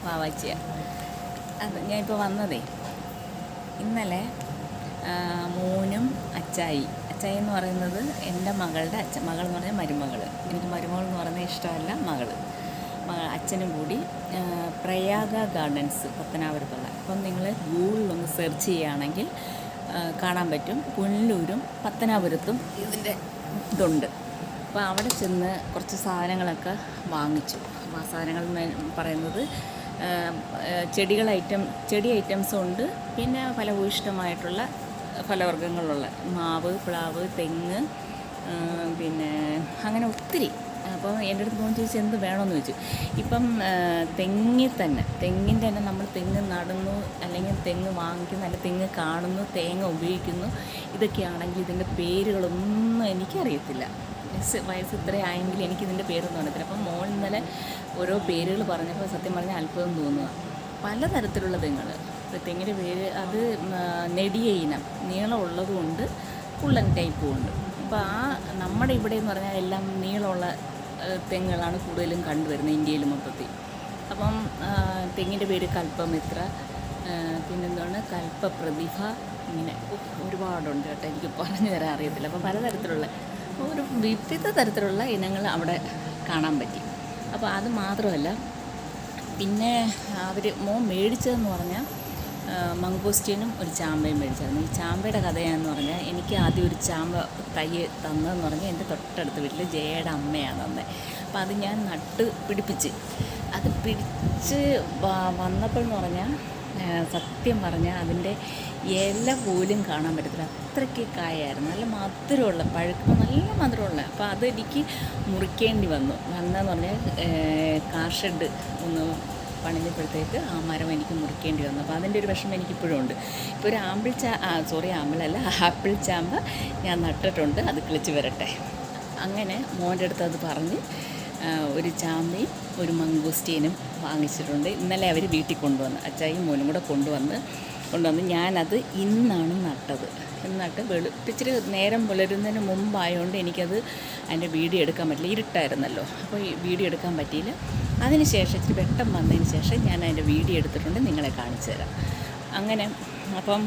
വാവാച്ചിയ. അത് ഞാനിപ്പോൾ വന്നതേ ഇന്നലെ മോനും അച്ചായി എന്ന് പറയുന്നത് എൻ്റെ മകളുടെ മകൾ എന്ന് പറഞ്ഞാൽ മരുമകൾ. എനിക്ക് മരുമകൾ എന്ന് പറയുന്നത് ഇഷ്ടമല്ല, അച്ഛനും കൂടി പ്രയാഗ ഗാർഡൻസ് പത്തനാപുരത്തുള്ള. അപ്പം നിങ്ങൾ ഗൂഗിളിലൊന്ന് സെർച്ച് ചെയ്യുകയാണെങ്കിൽ കാണാൻ പറ്റും. പുനലൂരും പത്തനാപുരത്തും ഇതിൻ്റെ ഇതുണ്ട്. അപ്പോൾ അവിടെ ചെന്ന് കുറച്ച് സാധനങ്ങളൊക്കെ വാങ്ങിച്ചു. അപ്പോൾ ആ സാധനങ്ങൾ പറയുന്നത് ചെടി ഐറ്റംസും ഉണ്ട്, പിന്നെ ഫലഭൂയിഷ്ടമായിട്ടുള്ള ഫലവർഗ്ഗങ്ങളുള്ള മാവ്, പ്ലാവ്, തെങ്ങ്, പിന്നെ അങ്ങനെ ഒത്തിരി. അപ്പോൾ എൻ്റെ അടുത്ത് പോകുന്ന ചോദിച്ചു എന്ത് വേണമെന്ന് ചോദിച്ചു. ഇപ്പം തെങ്ങിൻ്റെ തന്നെ നമ്മൾ തെങ്ങ് നടുന്നു, അല്ലെങ്കിൽ തെങ്ങ് വാങ്ങിക്കുന്നു, അല്ലെങ്കിൽ തെങ്ങ് കാണുന്നു, തേങ്ങ ഉപയോഗിക്കുന്നു. ഇതൊക്കെയാണെങ്കിൽ ഇതിൻ്റെ പേരുകളൊന്നും എനിക്കറിയത്തില്ല. വയസ്സ് ഇത്രയായെങ്കിൽ എനിക്കിതിൻ്റെ പേരൊന്നും അറിയത്തില്ല. അപ്പം മോൾ ഇന്നലെ ഓരോ പേരുകൾ പറഞ്ഞപ്പോൾ സത്യം പറഞ്ഞാൽ അത്ഭുതം തോന്നുക. പലതരത്തിലുള്ള തെങ്ങിൻ്റെ പേര് അത് നെടിയ ഇനം, നീളമുള്ളതുകൊണ്ട് കുള്ളൻ ടൈപ്പും ഉണ്ട്. അപ്പോൾ നമ്മുടെ ഇവിടെ എന്ന് പറഞ്ഞാൽ എല്ലാം നീളമുള്ള തെങ്ങുകളാണ് കൂടുതലും കണ്ടുവരുന്നത് ഇന്ത്യയിൽ മൊത്തത്തിൽ. അപ്പം തെങ്ങിൻ്റെ പേര് കൽപ്പമിത്ര, പിന്നെന്താണ് കൽപ്പപ്രതിഭ, ഇങ്ങനെ ഒരുപാടുണ്ട് കേട്ടോ, എനിക്ക് പറഞ്ഞു തരാൻ അറിയത്തില്ല. അപ്പോൾ പലതരത്തിലുള്ള വിവിധ തരത്തിലുള്ള ഇനങ്ങൾ അവിടെ കാണാൻ പറ്റി. അപ്പോൾ അത് മാത്രമല്ല, പിന്നെ മോൻ മേടിച്ചതെന്ന് പറഞ്ഞാൽ മംഗോസ്റ്റീനും ഒരു ചാമ്പയും മേടിച്ചായിരുന്നു. ഈ ചാമ്പയുടെ കഥയാണെന്ന് പറഞ്ഞാൽ എനിക്ക് ആദ്യം ഒരു ചാമ്പ തൈ തന്നതെന്ന് പറഞ്ഞാൽ എൻ്റെ തൊട്ടടുത്ത വീട്ടിൽ ജയയുടെ അമ്മയാണ് തന്നത്. അപ്പോൾ അത് ഞാൻ നട്ട് പിടിപ്പിച്ച് വന്നപ്പോൾ എന്ന് പറഞ്ഞാൽ സത്യം പറഞ്ഞാൽ അതിൻ്റെ ഇല പോലും കാണാൻ പറ്റത്തില്ല, അത്രയ്ക്ക് കായായിരുന്നു. നല്ല മധുരമുള്ള, പഴുക്കുമ്പോൾ നല്ല മധുരമുള്ള. അപ്പോൾ അതെനിക്ക് മുറിക്കേണ്ടി വന്നതെന്ന് പറഞ്ഞാൽ കാർ ഷെഡ് ഒന്ന് പണിഞ്ഞപ്പോഴത്തേക്ക് ആ മരം എനിക്ക് മുറിക്കേണ്ടി വന്നു. അപ്പോൾ അതിൻ്റെ ഒരു വിഷമം എനിക്കിപ്പോഴും ഉണ്ട്. ഇപ്പോൾ ഒരു ആപ്പിൾ ചാമ്പ ഞാൻ നട്ടിട്ടുണ്ട്, അത് കിളിച്ച് വരട്ടെ. അങ്ങനെ മോൻ്റെ അടുത്ത് അത് പറഞ്ഞ് ഒരു ചാമ്പയും ഒരു മംഗോസ്റ്റീനും വാങ്ങിച്ചിട്ടുണ്ട്. ഇന്നലെ അവർ വീട്ടിൽ കൊണ്ടുവന്ന്, അച്ചായും മോനും കൂടെ കൊണ്ടുവന്ന് ഞാനത് ഇന്നാണ് നട്ടത്. എന്നിട്ട് വെളുപ്പിച്ചിരി നേരം പുലരുന്നതിന് മുമ്പായതുകൊണ്ട് എനിക്കത് അതിൻ്റെ വീഡിയോ എടുക്കാൻ പറ്റില്ല, ഇരുട്ടായിരുന്നല്ലോ. അപ്പോൾ ഈ വീഡിയോ എടുക്കാൻ പറ്റിയില്ല. അതിന് ശേഷം ഇച്ചിരി വെട്ടം വന്നതിന് ശേഷം ഞാൻ അതിൻ്റെ വീഡിയോ എടുത്തിട്ടുണ്ട്, നിങ്ങളെ കാണിച്ചു തരാം. അങ്ങനെ അപ്പം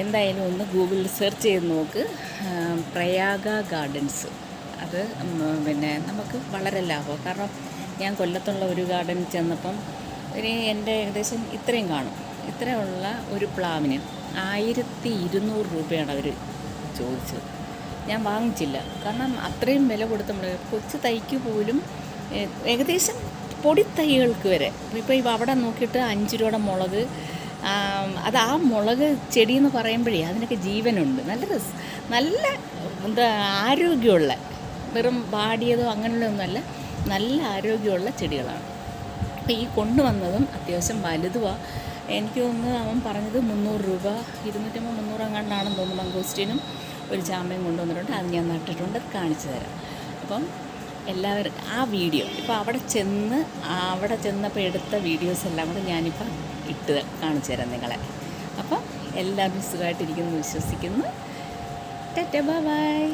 എന്തായാലും ഒന്ന് ഗൂഗിളിൽ സെർച്ച് ചെയ്ത് നോക്ക്, പ്രയാഗ ഗാർഡൻസ്. അത് പിന്നെ നമുക്ക് വളരെ ലാഭമാണ്. കാരണം ഞാൻ കൊല്ലത്തുള്ള ഒരു ഗാർഡനിൽ ചെന്നപ്പം എൻ്റെ ഏകദേശം ഇത്രയും കാണും, ഇത്രയുള്ള ഒരു പ്ലാവിന് 1200 രൂപയാണ് അവർ ചോദിച്ചത്. ഞാൻ വാങ്ങിച്ചില്ല, കാരണം അത്രയും വില കൊടുത്ത് നമ്മൾ കൊച്ചു തൈക്ക് പോലും ഏകദേശം പൊടി തൈകൾക്ക് വരെ. ഇപ്പോൾ അവിടെ നോക്കിയിട്ട് 5 രൂപയുടെ മുളക്, അത് ആ മുളക് ചെടി എന്ന് പറയുമ്പോഴേ അതിനൊക്കെ ജീവനുണ്ട്. നല്ല ആരോഗ്യമുള്ള, വെറും വാടിയതോ അങ്ങനെയുള്ളതൊന്നുമല്ല, നല്ല ആരോഗ്യമുള്ള ചെടികളാണ്. അപ്പോൾ ഈ കൊണ്ടുവന്നതും അത്യാവശ്യം വലുതുമാണ്. എനിക്ക് തോന്നുന്നു അവൻ പറഞ്ഞത് 300 രൂപ, 250-300 അങ്ങാണ്ടാണെന്ന് തോന്നുന്നു. മംഗോസ്റ്റീനും ഒരു ചാമ്പയും കൊണ്ടുവന്നിട്ടുണ്ട്, അത് ഞാൻ നട്ടിട്ടുണ്ട്, അത് കാണിച്ചു തരാം. അപ്പം എല്ലാവരും ആ വീഡിയോ ഇപ്പോൾ അവിടെ ചെന്നപ്പോൾ എടുത്ത വീഡിയോസ് എല്ലാം കൂടെ ഞാനിപ്പോൾ കാണിച്ചു തരാം നിങ്ങളെ. അപ്പം എല്ലാവരും സുഖമായിട്ടിരിക്കുന്നു വിശ്വസിക്കുന്നു. Tata, bye.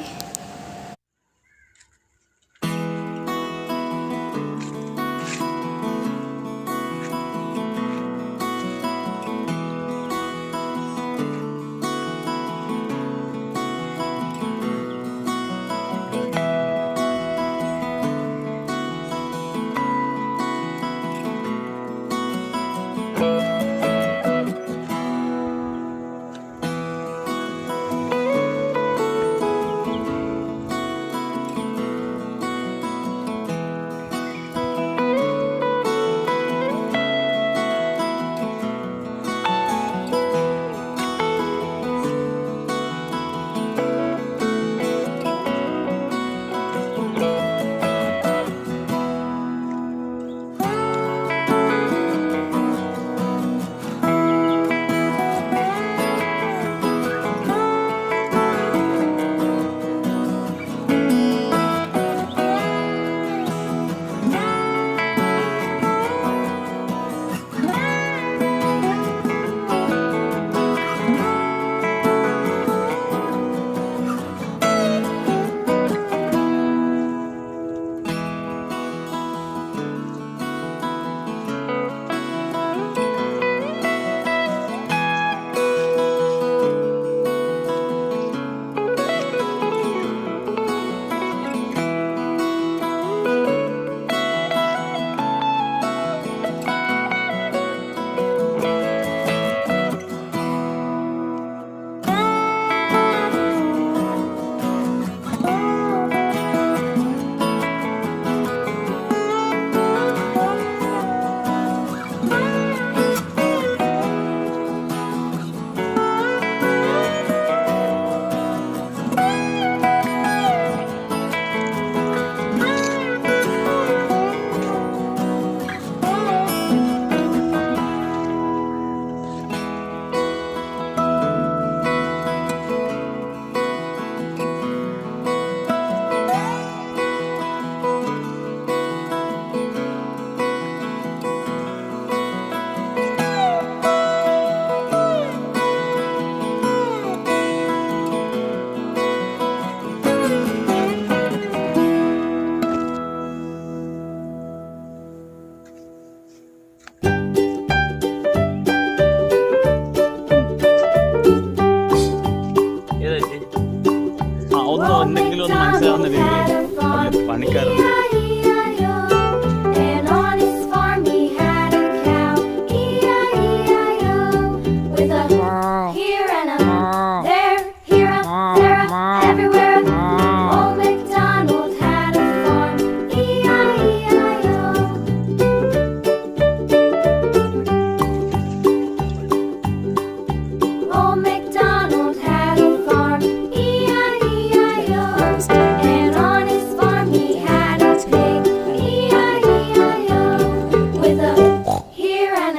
here and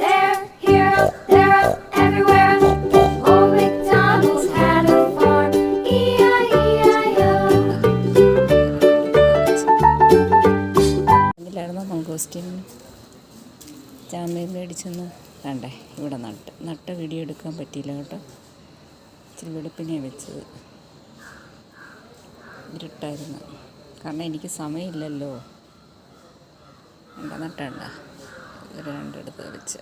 there, here, there, everywhere. Old MacDonald had a farm, E-I-E-I-O. ഇതിലായിരുന്നു mangosteen ചാമ്പയും മേടിച്ചെന്ന് കണ്ടേ. ഇവിടെ നട്ട വീഡിയോ എടുക്കാൻ പറ്റിയില്ല കേട്ടോ. ഇച്ചിരി വെളുപ്പിനെ വെച്ചത്, ഇരുട്ടായിരുന്നു. കാരണം എനിക്ക് സമയമില്ലല്ലോ. നട്ടണ്ട രണ്ടെടുത്ത് വെച്ച്